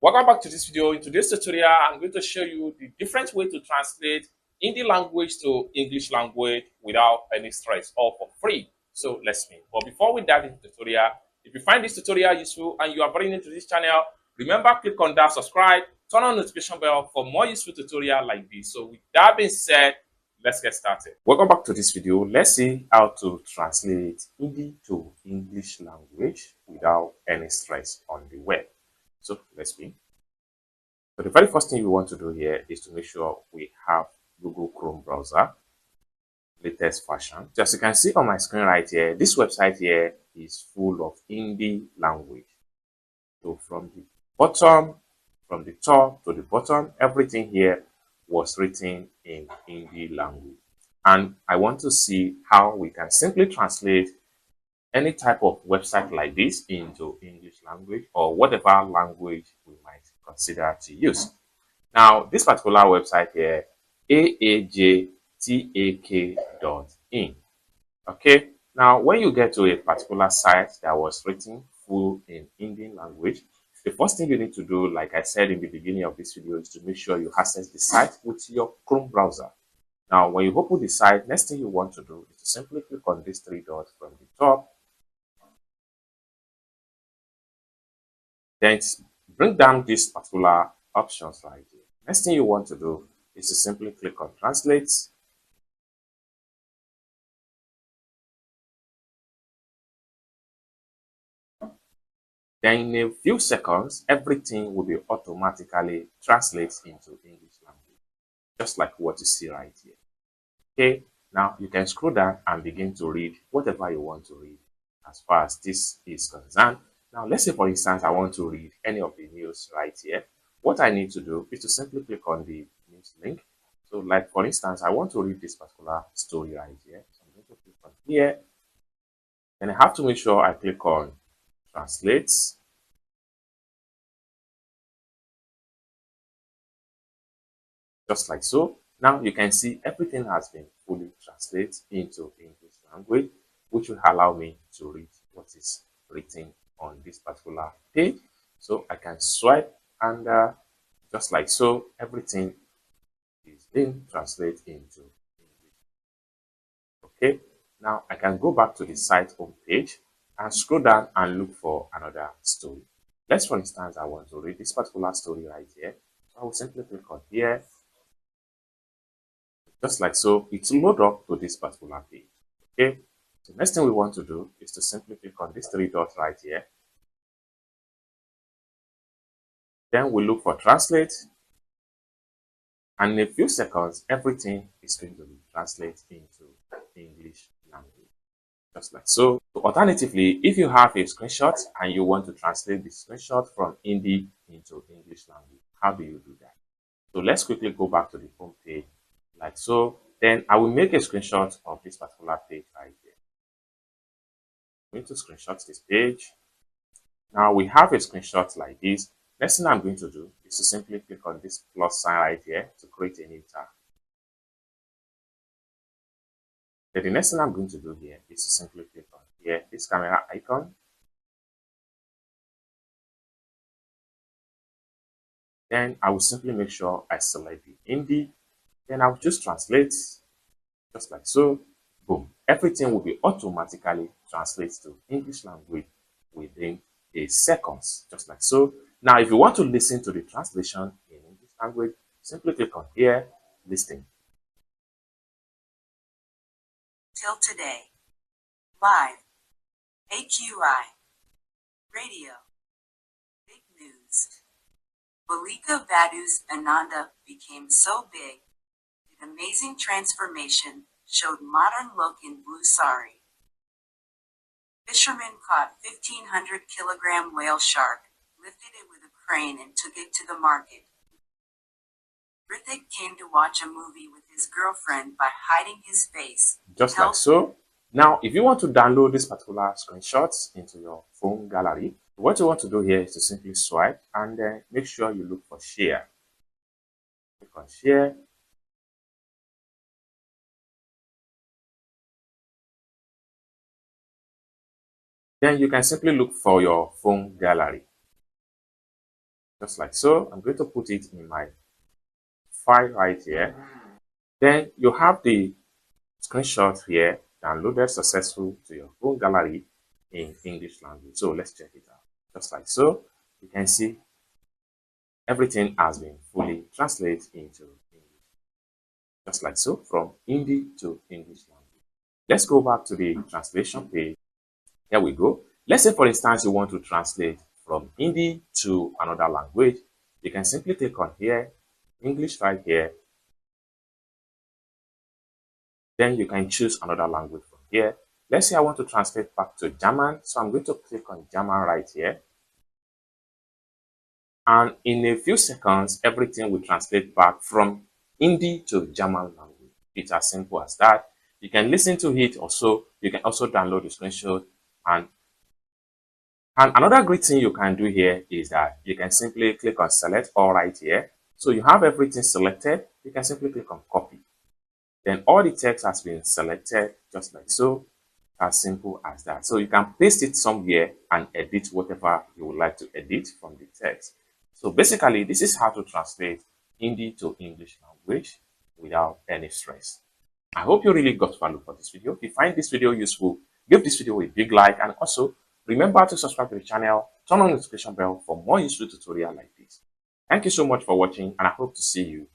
Welcome back to this video. In today's tutorial, I'm going to show you the different way to translate Hindi language to English language without any stress, all for free. So let's meet. But before we dive into the tutorial, if you find this tutorial useful and you are brand new to this channel, remember click on that subscribe, turn on notification bell for more useful tutorial like this. So with that being said, let's get started. Welcome back to this video. Let's see how to translate Hindi to English language without any stress on the web. So let's begin. So the very first thing we want to do here is to make sure we have Google Chrome browser, latest version. So as you can see on my screen right here, this website here is full of Hindi language. So from the bottom, from the top to the bottom, everything here was written in Hindi language. And I want to see how we can simply translate any type of website like this into English language or whatever language we might consider to use. Now, this particular website here, aajtak.in. Okay, now when you get to a particular site that was written full in Indian language, the first thing you need to do, like I said in the beginning of this video, is to make sure you access the site with your Chrome browser. Now, when you open the site, next thing you want to do is to simply click on these three dots from the top. Then bring down these particular options right here. Next thing you want to do is to simply click on translate. Then in a few seconds, everything will be automatically translated into English language, just like what you see right here. Okay, now you can scroll down and begin to read whatever you want to read as far as this is concerned. Now, let's say, for instance, I want to read any of the news right here. What I need to do is to simply click on the news link. So, like, for instance, I want to read this particular story right here. So, I'm going to click on here. And I have to make sure I click on translate. Just like so. Now, you can see everything has been fully translated into English language, which will allow me to read what is written on this particular page. So I can swipe and just like so, everything is being translated into English. Okay, now I can go back to the site home page and scroll down and look for another story. Let's, for instance, I want to read this particular story right here. So I will simply click on here. Just like so, it's load up to this particular page. Okay, the next thing we want to do is to simply click on these three dots right here. Then we look for translate, and in a few seconds, everything is going to be translated into English language, just like so. Alternatively, if you have a screenshot and you want to translate the screenshot from Hindi into English language, how do you do that? So let's quickly go back to the home page, like so. Then I will make a screenshot of this particular page right here. I'm going to screenshot this page. Now we have a screenshot like this. Next thing I'm going to do is to simply click on this plus sign right here to create a new tab. Then the next thing I'm going to do here is to simply click on here, this camera icon. Then I will simply make sure I select the Hindi. Then I will just translate, just like so. Boom. Everything will be automatically translated to English language within a seconds, just like so. Now, if you want to listen to the translation in English language, simply click on here, listen. Till today. Live. AQI. Radio. Big news. Balika Badu's Ananda became so big. An amazing transformation, showed modern look in blue sari. Fisherman caught 1,500 kilogram whale shark, lifted it with a crane and took it to the market. Rithik came to watch a movie with his girlfriend by hiding his face. Just like so. Now, if you want to download this particular screenshots into your phone gallery, what you want to do here is to simply swipe and then make sure you look for share. Click on share. Then you can simply look for your phone gallery. just like so. I'm going to put it in my file right here. Then you have the screenshot here downloaded successful to your phone gallery in English language. So let's check it out. Just like so, you can see everything has been fully translated into English. Just like so, from Hindi to English language. Let's go back to the translation page. Here we go. Let's say, for instance, you want to translate from Hindi to another language. You can simply click on here, English right here. Then you can choose another language from here. Let's say I want to translate back to German. So I'm going to click on German right here. And in a few seconds, everything will translate back from Hindi to German language. It's as simple as that. You can listen to it also. You can also download the screenshot. And another great thing you can do here is that you can simply click on select all right here. So you have everything selected. You can simply click on copy. Then all the text has been selected just like so. As simple as that. So you can paste it somewhere and edit whatever you would like to edit from the text. So basically, this is how to translate Hindi to English language without any stress. I hope you really got value for this video. If you find this video useful, give this video a big like, and also remember to subscribe to the channel, turn on the notification bell for more useful tutorials like this. Thank you so much for watching, and I hope to see you